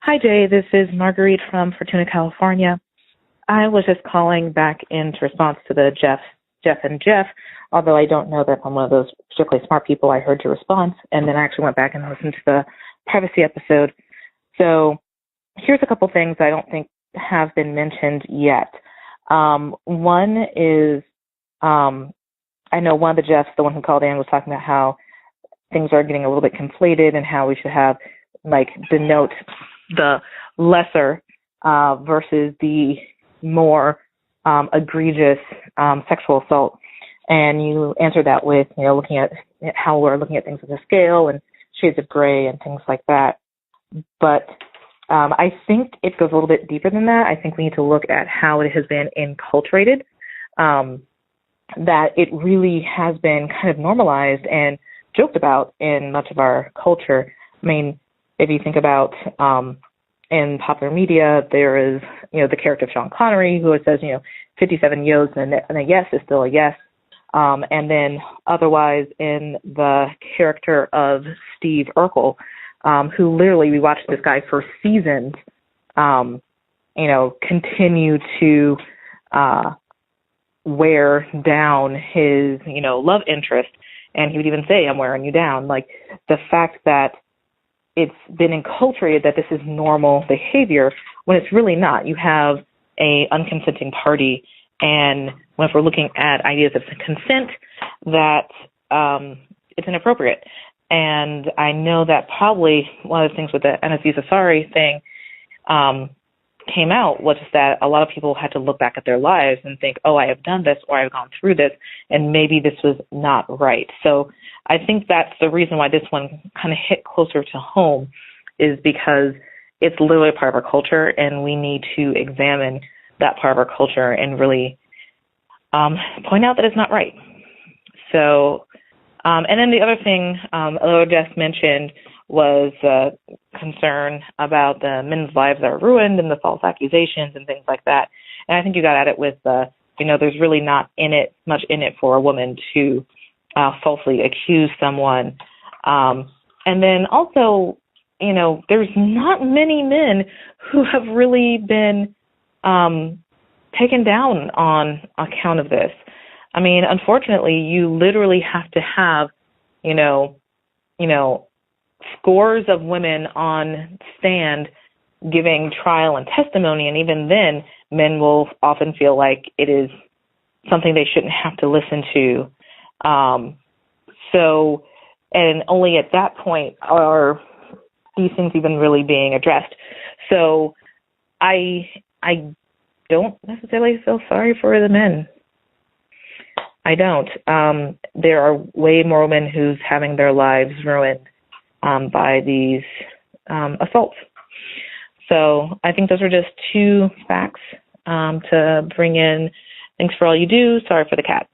Hi, Jay. This is Margareet from Fortuna, California. I was just calling back in response to the Jeff and Jeff, although I don't know that I'm one of those particularly smart people. I heard your response, and then I actually went back and listened to the privacy episode. So here's a couple things I don't think have been mentioned yet. One is I know one of the Jeffs, the one who called in, was talking about how things are getting a little bit conflated and how we should have denote the lesser versus the more egregious sexual assault. And you answered that with, looking at how we're looking at things with a scale and shades of gray and things like that. But I think it goes a little bit deeper than that. I think we need to look at how it has been enculturated, that it really has been kind of normalized and joked about in much of our culture. I mean, if you think about in popular media, there is, the character of Sean Connery who says, 57 yos and a yes is still a yes. And then otherwise in the character of Steve Urkel, who literally, we watched this guy for seasons, continue to wear down his, love interest. And he would even say, I'm wearing you down. Like, the fact that it's been enculturated that this is normal behavior when it's really not. You have a unconsenting party, and when we're looking at ideas of consent, that it's inappropriate. And I know that probably one of the things with the Aziz Ansari thing came out was just that a lot of people had to look back at their lives and think, oh, I have done this or I've gone through this, and maybe this was not right. So I think that's the reason why this one kind of hit closer to home, is because it's literally a part of our culture, and we need to examine that part of our culture and really point out that it's not right. So, and then the other thing Elo just mentioned was concern about the men's lives that are ruined and the false accusations and things like that. And I think you got at it with, there's really not much in it for a woman to falsely accuse someone. And then also, there's not many men who have really been taken down on account of this. I mean, unfortunately, you literally have to have, scores of women on stand giving trial and testimony, and even then, men will often feel like it is something they shouldn't have to listen to. So, and only at that point are these things even really being addressed. So, I don't necessarily feel sorry for the men. I don't. There are way more women who's having their lives ruined by these assaults. So I think those are just two facts to bring in. Thanks for all you do. Sorry for the cat.